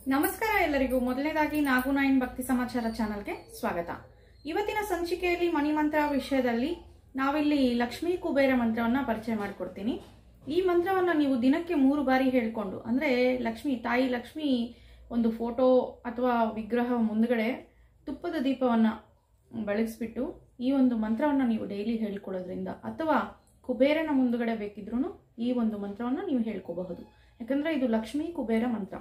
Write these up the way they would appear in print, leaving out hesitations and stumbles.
ನಮಸ್ಕಾರ ಎಲ್ಲರಿಗೂ. ಮೊದಲನೇದಾಗಿ ನಾಗುನಾಯನ್ ಭಕ್ತಿ ಸಮಾಚಾರ ಚಾನಲ್ಗೆ ಸ್ವಾಗತ. ಇವತ್ತಿನ ಸಂಚಿಕೆಯಲ್ಲಿ ಮಣಿ ಮಂತ್ರ ವಿಷಯದಲ್ಲಿ ನಾವಿಲ್ಲಿ ಲಕ್ಷ್ಮೀ ಕುಬೇರ ಮಂತ್ರವನ್ನ ಪರಿಚಯ ಮಾಡಿಕೊಡ್ತೀನಿ. ಈ ಮಂತ್ರವನ್ನ ನೀವು ದಿನಕ್ಕೆ 3 ಬಾರಿ ಹೇಳ್ಕೊಂಡು, ಅಂದ್ರೆ ತಾಯಿ ಲಕ್ಷ್ಮಿ ಒಂದು ಫೋಟೋ ಅಥವಾ ವಿಗ್ರಹ ಮುಂದ್ಗಡೆ ತುಪ್ಪದ ದೀಪವನ್ನ ಬೆಳಗಿಸ್ಬಿಟ್ಟು ಈ ಒಂದು ಮಂತ್ರವನ್ನ ನೀವು ಡೈಲಿ ಹೇಳ್ಕೊಳ್ಳೋದ್ರಿಂದ, ಅಥವಾ ಕುಬೇರನ ಮುಂದ್ಗಡೆ ಬೇಕಿದ್ರೂ ಈ ಒಂದು ಮಂತ್ರವನ್ನ ನೀವು ಹೇಳ್ಕೋಬಹುದು. ಯಾಕಂದ್ರೆ ಇದು ಲಕ್ಷ್ಮೀ ಕುಬೇರ ಮಂತ್ರ.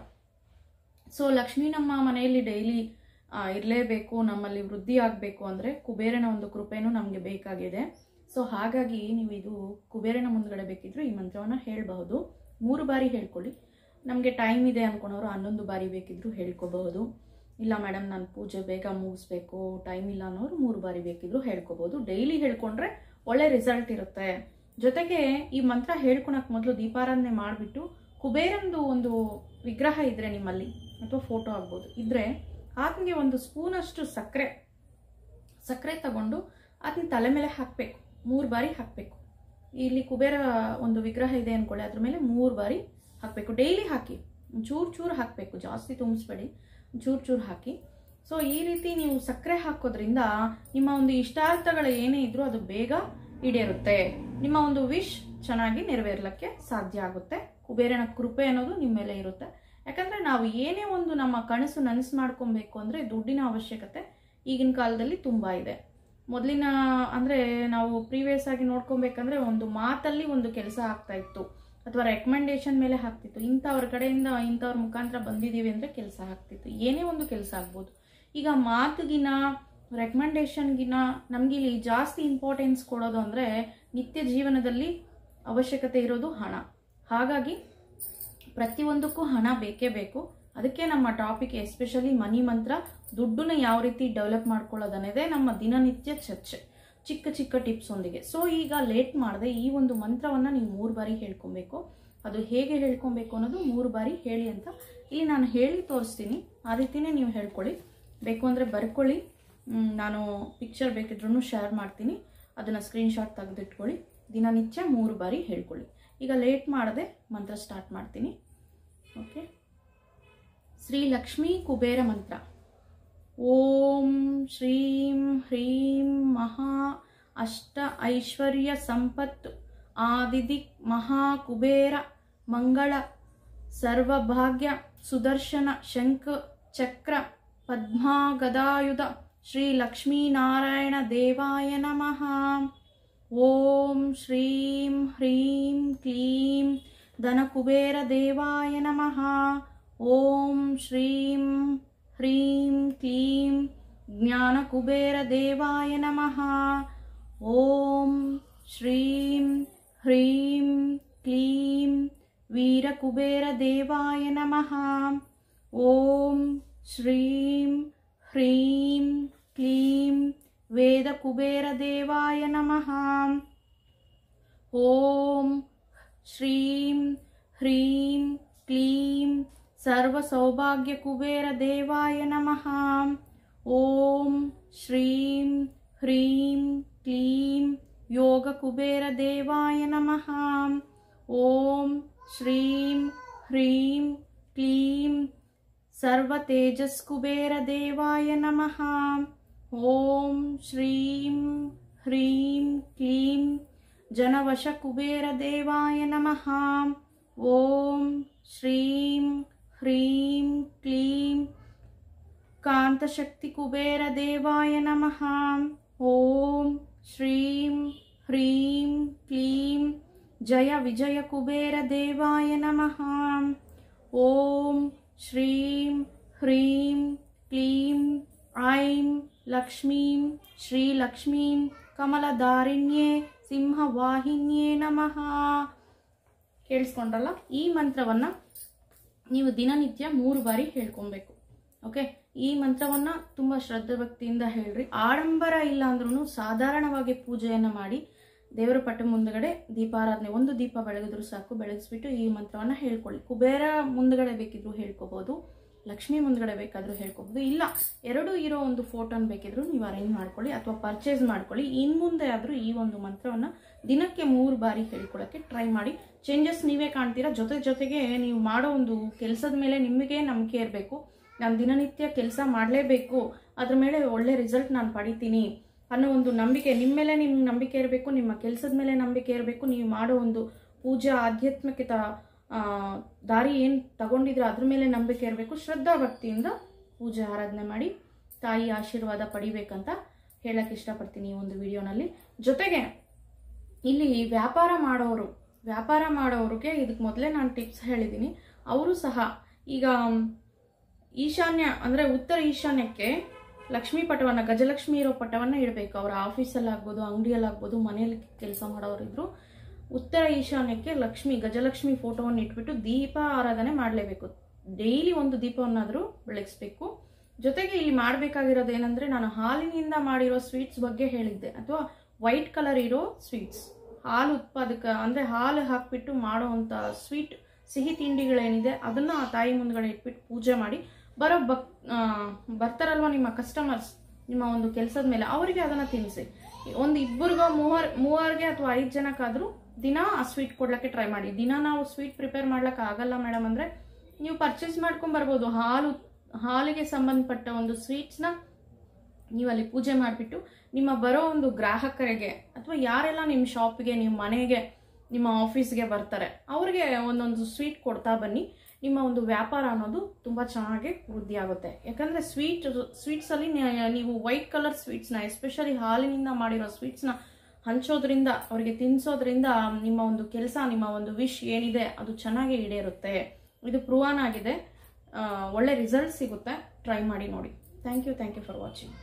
ಸೊ ಲಕ್ಷ್ಮಿ ನಮ್ಮ ಮನೆಯಲ್ಲಿ ಡೈಲಿ ಇರಲೇಬೇಕು, ನಮ್ಮಲ್ಲಿ ವೃದ್ಧಿ ಆಗಬೇಕು ಅಂದರೆ ಕುಬೇರನ ಒಂದು ಕೃಪೆನೂ ನಮಗೆ ಬೇಕಾಗಿದೆ. ಸೊ ಹಾಗಾಗಿ ನೀವು ಇದು ಕುಬೇರನ ಮುಂದ್ಗಡೆ ಬೇಕಿದ್ರು ಈ ಮಂತ್ರವನ್ನು ಹೇಳಬಹುದು. 3 ಬಾರಿ ಹೇಳ್ಕೊಳ್ಳಿ. ನಮಗೆ ಟೈಮ್ ಇದೆ ಅಂದ್ಕೊಳೋರು 11 ಬಾರಿ ಬೇಕಿದ್ರು ಹೇಳ್ಕೋಬಹುದು. ಇಲ್ಲ ಮೇಡಮ್ ನಾನು ಪೂಜೆ ಬೇಗ ಮುಗಿಸ್ಬೇಕು, ಟೈಮ್ ಇಲ್ಲ ಅನ್ನೋರು 3 ಬಾರಿ ಬೇಕಿದ್ರು ಹೇಳ್ಕೋಬಹುದು. ಡೈಲಿ ಹೇಳ್ಕೊಂಡ್ರೆ ಒಳ್ಳೆ ರಿಸಲ್ಟ್ ಇರುತ್ತೆ. ಜೊತೆಗೆ ಈ ಮಂತ್ರ ಹೇಳ್ಕೊಳಕ್ ಮೊದಲು ದೀಪಾರಾಧನೆ ಮಾಡಿಬಿಟ್ಟು ಕುಬೇರಂದು ಒಂದು ವಿಗ್ರಹ ಇದ್ರೆ ನಿಮ್ಮಲ್ಲಿ, ಅಥವಾ ಫೋಟೋ ಆಗ್ಬೋದು ಇದ್ರೆ, ಆತನಿಗೆ 1 ಸ್ಪೂನ್ ಅಷ್ಟು ಸಕ್ಕರೆ ತಗೊಂಡು ಆತನ ತಲೆ ಮೇಲೆ ಹಾಕಬೇಕು. 3 ಬಾರಿ ಹಾಕಬೇಕು. ಇಲ್ಲಿ ಕುಬೇರ ಒಂದು ವಿಗ್ರಹ ಇದೆ ಅನ್ಕೊಳ್ಳಿ, ಅದ್ರ ಮೇಲೆ 3 ಬಾರಿ ಹಾಕಬೇಕು. ಡೈಲಿ ಹಾಕಿ, ಚೂರು ಹಾಕಬೇಕು, ಜಾಸ್ತಿ ತುಂಬಿಸ್ಬೇಡಿ, ಚೂರು ಹಾಕಿ. ಸೊ ಈ ರೀತಿ ನೀವು ಸಕ್ಕರೆ ಹಾಕೋದ್ರಿಂದ ನಿಮ್ಮ ಒಂದು ಇಷ್ಟಾರ್ಥಗಳು ಏನೇ ಇದ್ರೂ ಅದು ಬೇಗ ಈಡೇರುತ್ತೆ. ನಿಮ್ಮ ಒಂದು ವಿಶ್ ಚೆನ್ನಾಗಿ ನೆರವೇರ್ಲಿಕ್ಕೆ ಸಾಧ್ಯ ಆಗುತ್ತೆ. ಕುಬೇರನ ಕೃಪೆ ಅನ್ನೋದು ನಿಮ್ಮ ಮೇಲೆ ಇರುತ್ತೆ. ಯಾಕಂದ್ರೆ ನಾವು ಏನೇ ಒಂದು ನಮ್ಮ ಕನಸು ನನಸು ಮಾಡ್ಕೊಬೇಕು ಅಂದ್ರೆ ದುಡ್ಡಿನ ಅವಶ್ಯಕತೆ ಈಗಿನ ಕಾಲದಲ್ಲಿ ತುಂಬಾ ಇದೆ. ಮೊದಲಿನ ಅಂದ್ರೆ ನಾವು ಪ್ರೀವಿಯಸ್ ಆಗಿ ನೋಡ್ಕೊಬೇಕಂದ್ರೆ ಒಂದು ಮಾತಲ್ಲಿ ಒಂದು ಕೆಲಸ ಆಗ್ತಾ ಇತ್ತು, ಅಥವಾ ರೆಕಮೆಂಡೇಶನ್ ಮೇಲೆ ಆಗ್ತಿತ್ತು. ಇಂಥವ್ರ ಕಡೆಯಿಂದ ಇಂಥವ್ರ ಮುಖಾಂತರ ಬಂದಿದೀವಿ ಅಂದ್ರೆ ಕೆಲಸ ಆಗ್ತಿತ್ತು. ಏನೇ ಒಂದು ಕೆಲಸ ಆಗ್ಬೋದು. ಈಗ ಮಾತುಗಿನ ರೆಕಮೆಂಡೇಶನ್ಗಿನ ನಮ್ಗೆ ಇಲ್ಲಿ ಜಾಸ್ತಿ ಇಂಪಾರ್ಟೆನ್ಸ್ ಕೊಡೋದು ಅಂದ್ರೆ ನಿತ್ಯ ಜೀವನದಲ್ಲಿ ಅವಶ್ಯಕತೆ ಇರೋದು ಹಣ. ಹಾಗಾಗಿ ಪ್ರತಿಯೊಂದಕ್ಕೂ ಹಣ ಬೇಕೇ ಬೇಕು. ಅದಕ್ಕೆ ನಮ್ಮ ಟಾಪಿಕ್ ಎಸ್ಪೆಷಲಿ ಮನಿ ಮಂತ್ರ, ದುಡ್ಡನ್ನ ಯಾವ ರೀತಿ ಡೆವಲಪ್ ಮಾಡ್ಕೊಳ್ಳೋದನ್ನೋದೇ ನಮ್ಮ ದಿನನಿತ್ಯ ಚರ್ಚೆ, ಚಿಕ್ಕ ಟಿಪ್ಸ್ ಒಂದಿಗೆ. ಸೊ ಈಗ ಲೇಟ್ ಮಾಡದೆ ಈ ಒಂದು ಮಂತ್ರವನ್ನ ನೀವು 3 ಬಾರಿ ಹೇಳ್ಕೊಬೇಕು. ಅದು ಹೇಗೆ ಹೇಳ್ಕೊಬೇಕು ಅನ್ನೋದು 3 ಬಾರಿ ಹೇಳಿ ಅಂತ ಇಲ್ಲಿ ನಾನು ಹೇಳಿ ತೋರಿಸ್ತೀನಿ. ಆ ರೀತಿನೇ ನೀವು ಹೇಳ್ಕೊಳ್ಳಿ. ಬೇಕು ಅಂದ್ರೆ ಬರ್ಕೊಳ್ಳಿ, ನಾನು ಪಿಕ್ಚರ್ ಬೇಕಿದ್ರೂ ಶೇರ್ ಮಾಡ್ತೀನಿ, ಅದನ್ನ ಸ್ಕ್ರೀನ್ಶಾಟ್ ತೆಗೆದಿಟ್ಕೊಳ್ಳಿ. ದಿನನಿತ್ಯ 3 ಬಾರಿ ಹೇಳ್ಕೊಳ್ಳಿ. ಈಗ ಲೇಟ್ ಮಾಡದೆ ಮಂತ್ರ ಸ್ಟಾರ್ಟ್ ಮಾಡ್ತೀನಿ. ಓಕೆ. ಶ್ರೀ ಲಕ್ಷ್ಮೀ ಕುಬೇರ ಮಂತ್ರ. ಓಂ ಶ್ರೀಂ ಹ್ರೀಂ ಮಹಾ ಅಷ್ಟ ಐಶ್ವರ್ಯ ಸಂಪತ್ ಆದಿದಿಕ್ ಮಹಾ ಕುಬೇರ ಮಂಗಳ ಸರ್ವಭಾಗ್ಯ ಸುದರ್ಶನ ಶಂಖ ಚಕ್ರ ಪದ್ಮಾ ಗದಾಯುಧ ಶ್ರೀ ಲಕ್ಷ್ಮೀನಾರಾಯಣ ದೇವಾಯ ನಮಃ. ಓಂ ಶ್ರೀಂ ಹ್ರೀಂ ಕ್ಲೀಂ ಧನಕುಬೇರ ದೇವಾಯ ನಮಃ. ಓಂ ಶ್ರೀಂ ಹ್ರೀಂ ಕ್ಲೀಂ ಜ್ಞಾನಕುಬೇರ ದೇವಾಯ ನಮಃ. ಓಂ ಶ್ರೀಂ ಹ್ರೀಂ ಕ್ಲೀಂ ವೀರಕುಬೇರ ದೇವಾಯ ನಮಃ. ಓಂ ಶ್ರೀಂ ಹ್ರೀಂ ಕ್ಲೀಂ ವೇದಕುಬೇರ ದೇವಾಯ ನಮಃ. ಓಂ ಶ್ರೀಂ ಹ್ರೀಂ ಕ್ಲೀಂ ಸರ್ವಸೌಭಾಗ್ಯ ಕುಬೇರ ದೇವಾಯ ನಮಃ. ಓಂ ಶ್ರೀಂ ಹ್ರೀಂ ಕ್ಲೀಂ ಯೋಗ ಕುಬೇರ ದೇವಾಯ ನಮಃ. ಓಂ ಶ್ರೀಂ ಹ್ರೀಂ ಕ್ಲೀಂ ಸರ್ವ ತೇಜಸ್ ಕುಬೇರ ದೇವಾಯ ನಮಃ. ಓಂ ಶ್ರೀಂ ಹ್ರೀಂ ಕ್ಲೀಂ ಜನವಶ ಕುಬೇರ ದೇವಾಯ ನಮಃ. ಓಂ ಶ್ರೀಂ ಹ್ರೀಂ ಕ್ಲೀಂ ಕಾಂತಶಕ್ತಿ ಕುಬೇರ ದೇವಾಯ ನಮಃ. ಓಂ ಶ್ರೀಂ ಹ್ರೀಂ ಕ್ಲೀಂ ಜಯ ವಿಜಯ ಕುಬೇರ ದೇವಾಯ ನಮಃ. ಓಂ ಶ್ರೀಂ ಹ್ರೀಂ ಕ್ಲೀಂ ಐಂ ಲಕ್ಷ್ಮೀಂ ಶ್ರೀ ಲಕ್ಷ್ಮೀಂ ಕಮಲಧಾರಿಣ್ಯೇ ಸಿಂಹವಾಹಿನ್ಯೇ ನಮಃ. ಕೇಳಿಸ್ಕೊಂಡ್ರಲ್ಲ? ಈ ಮಂತ್ರವನ್ನ ನೀವು ದಿನನಿತ್ಯ 3 ಬಾರಿ ಹೇಳ್ಕೊಬೇಕು. ಓಕೆ. ಈ ಮಂತ್ರವನ್ನ ತುಂಬಾ ಶ್ರದ್ಧೆ ಭಕ್ತಿಯಿಂದ ಹೇಳ್ರಿ. ಆಡಂಬರ ಇಲ್ಲ ಅಂದ್ರೂ ಸಾಧಾರಣವಾಗಿ ಪೂಜೆಯನ್ನ ಮಾಡಿ ದೇವರ ಪಟ್ಟ ಮುಂದಗಡೆ ದೀಪಾರಾಧನೆ 1 ದೀಪ ಬೆಳಗಿದ್ರು ಸಾಕು. ಬೆಳಗಿಸ್ಬಿಟ್ಟು ಈ ಮಂತ್ರವನ್ನ ಹೇಳ್ಕೊಳ್ಳಿ. ಕುಬೇರ ಮುಂದಗಡೆ ಬೇಕಿದ್ರು ಹೇಳ್ಕೋಬಹುದು, ಲಕ್ಷ್ಮಿ ಮುಂದ್ಗಡೆ ಬೇಕಾದ್ರೂ ಹೇಳ್ಕೋಬಹುದು. ಇಲ್ಲ 2 ಇರೋ ಒಂದು ಫೋಟೋನ್ ಬೇಕಿದ್ರು ನೀವು ಅರೇಂಜ್ ಮಾಡ್ಕೊಳ್ಳಿ ಅಥವಾ ಪರ್ಚೇಸ್ ಮಾಡ್ಕೊಳ್ಳಿ. ಇನ್ ಮುಂದೆ ಆದ್ರೂ ಈ ಒಂದು ಮಂತ್ರವನ್ನ ದಿನಕ್ಕೆ 3 ಬಾರಿ ಹೇಳ್ಕೊಳ್ಳೋಕೆ ಟ್ರೈ ಮಾಡಿ. ಚೇಂಜಸ್ ನೀವೇ ಕಾಣ್ತೀರಾ. ಜೊತೆಗೆ ನೀವು ಮಾಡೋ ಒಂದು ಕೆಲಸದ ಮೇಲೆ ನಿಮಗೆ ನಂಬಿಕೆ ಇರಬೇಕು. ನಾನು ದಿನನಿತ್ಯ ಕೆಲಸ ಮಾಡಲೇಬೇಕು, ಅದ್ರ ಮೇಲೆ ಒಳ್ಳೆ ರಿಸಲ್ಟ್ ನಾನು ಪಡಿತೀನಿ ಅನ್ನೋ ಒಂದು ನಂಬಿಕೆ ನಿಮ್ಮ ಮೇಲೆ ನಿಮ್ಗೆ ನಂಬಿಕೆ ಇರಬೇಕು. ನಿಮ್ಮ ಕೆಲಸದ ಮೇಲೆ ನಂಬಿಕೆ ಇರಬೇಕು. ನೀವು ಮಾಡೋ ಒಂದು ಪೂಜಾ ಆಧ್ಯಾತ್ಮಿಕತ ದಾರಿ ಏನು ತಗೊಂಡಿದ್ರೆ ಅದ್ರ ಮೇಲೆ ನಂಬಿಕೆ ಇರಬೇಕು. ಶ್ರದ್ಧಾ ಭಕ್ತಿಯಿಂದ ಪೂಜೆ ಆರಾಧನೆ ಮಾಡಿ ತಾಯಿ ಆಶೀರ್ವಾದ ಪಡಿಬೇಕಂತ ಹೇಳಕ್ಕೆ ಇಷ್ಟಪಡ್ತೀನಿ ಈ ಒಂದು ವಿಡಿಯೋನಲ್ಲಿ. ಜೊತೆಗೆ ಇಲ್ಲಿ ವ್ಯಾಪಾರ ಮಾಡೋರಿಗೆ ಇದಕ್ಕೆ ಮೊದಲೇ ನಾನು ಟಿಪ್ಸ್ ಹೇಳಿದ್ದೀನಿ. ಅವರು ಸಹ ಈಗ ಈಶಾನ್ಯ ಅಂದರೆ ಉತ್ತರ ಈಶಾನ್ಯಕ್ಕೆ ಲಕ್ಷ್ಮೀ ಪಟವನ್ನು, ಗಜಲಕ್ಷ್ಮಿ ಇರೋ ಪಟವನ್ನು ಇಡಬೇಕು. ಅವರ ಆಫೀಸಲ್ಲಾಗ್ಬೋದು, ಅಂಗಡಿಯಲ್ಲಾಗ್ಬೋದು, ಮನೆಯಲ್ಲಿ ಕೆಲಸ ಮಾಡೋರಿದ್ರು ಉತ್ತರ ಈಶಾನ್ಯಕ್ಕೆ ಗಜಲಕ್ಷ್ಮಿ ಫೋಟೋವನ್ನು ಇಟ್ಬಿಟ್ಟು ದೀಪ ಆರಾಧನೆ ಮಾಡಲೇಬೇಕು. ಡೈಲಿ ಒಂದು ದೀಪವನ್ನಾದರೂ ಬೆಳಗಿಸ್ಬೇಕು. ಜೊತೆಗೆ ಇಲ್ಲಿ ಮಾಡಬೇಕಾಗಿರೋದು ಏನಂದರೆ, ನಾನು ಹಾಲಿನಿಂದ ಮಾಡಿರೋ ಸ್ವೀಟ್ಸ್ ಬಗ್ಗೆ ಹೇಳಿದ್ದೆ, ಅಥವಾ ವೈಟ್ ಕಲರ್ ಇರೋ ಸ್ವೀಟ್ಸ್, ಹಾಲು ಉತ್ಪಾದಕ ಅಂದರೆ ಹಾಲು ಹಾಕ್ಬಿಟ್ಟು ಮಾಡೋವಂಥ ಸ್ವೀಟ್ ಸಿಹಿ ತಿಂಡಿಗಳೇನಿದೆ ಅದನ್ನು ಆ ತಾಯಿ ಮುಂದ್ಗಡೆ ಇಟ್ಬಿಟ್ಟು ಪೂಜೆ ಮಾಡಿ ಬರ್ತಾರಲ್ವ ನಿಮ್ಮ ಕಸ್ಟಮರ್ಸ್ ನಿಮ್ಮ ಒಂದು ಕೆಲಸದ ಮೇಲೆ, ಅವರಿಗೆ ಅದನ್ನು ತಿನ್ನಿಸಿ. ಒಂದು ಇಬ್ಬರಿಗೋ ಮೂವರಿಗೆ ಅಥವಾ 5 ಜನಕ್ಕಾದರೂ ದಿನ ಆ ಸ್ವೀಟ್ ಕೊಡ್ಲಿಕ್ಕೆ ಟ್ರೈ ಮಾಡಿ. ದಿನ ನಾವು ಸ್ವೀಟ್ ಪ್ರಿಪೇರ್ ಮಾಡ್ಲಿಕ್ಕೆ ಆಗಲ್ಲ ಮೇಡಮ್ ಅಂದರೆ ನೀವು ಪರ್ಚೇಸ್ ಮಾಡ್ಕೊಂಬರ್ಬೋದು. ಹಾಲಿಗೆ ಸಂಬಂಧಪಟ್ಟ ಒಂದು ಸ್ವೀಟ್ಸ್ನ ನೀವು ಅಲ್ಲಿ ಪೂಜೆ ಮಾಡಿಬಿಟ್ಟು ನಿಮ್ಮ ಬರೋ ಒಂದು ಗ್ರಾಹಕರಿಗೆ ಅಥವಾ ಯಾರೆಲ್ಲ ನಿಮ್ಮ ಶಾಪಿಗೆ, ನಿಮ್ಮ ಮನೆಗೆ, ನಿಮ್ಮ ಆಫೀಸ್ಗೆ ಬರ್ತಾರೆ ಅವ್ರಿಗೆ ಒಂದೊಂದು ಸ್ವೀಟ್ ಕೊಡ್ತಾ ಬನ್ನಿ. ನಿಮ್ಮ ಒಂದು ವ್ಯಾಪಾರ ಅನ್ನೋದು ತುಂಬ ಚೆನ್ನಾಗಿ ವೃದ್ಧಿ ಆಗುತ್ತೆ. ಯಾಕಂದರೆ ಸ್ವೀಟ್ಸಲ್ಲಿ ನೀವು ವೈಟ್ ಕಲರ್ ಸ್ವೀಟ್ಸ್ನ, ಎಸ್ಪೆಷಲಿ ಹಾಲಿನಿಂದ ಮಾಡಿರೋ ಸ್ವೀಟ್ಸ್ನ ಹಂಚೋದ್ರಿಂದ, ಅವರಿಗೆ ತಿನ್ನಿಸೋದ್ರಿಂದ ನಿಮ್ಮ ಒಂದು ಕೆಲಸ, ನಿಮ್ಮ ಒಂದು ವಿಶ್ ಏನಿದೆ ಅದು ಚೆನ್ನಾಗಿ ಈಡೇರುತ್ತೆ. ಇದು ಪ್ರೂವನ್ ಆಗಿದೆ. ಒಳ್ಳೆ ರಿಸಲ್ಟ್ ಸಿಗುತ್ತೆ. ಟ್ರೈ ಮಾಡಿ ನೋಡಿ. Thank you for watching.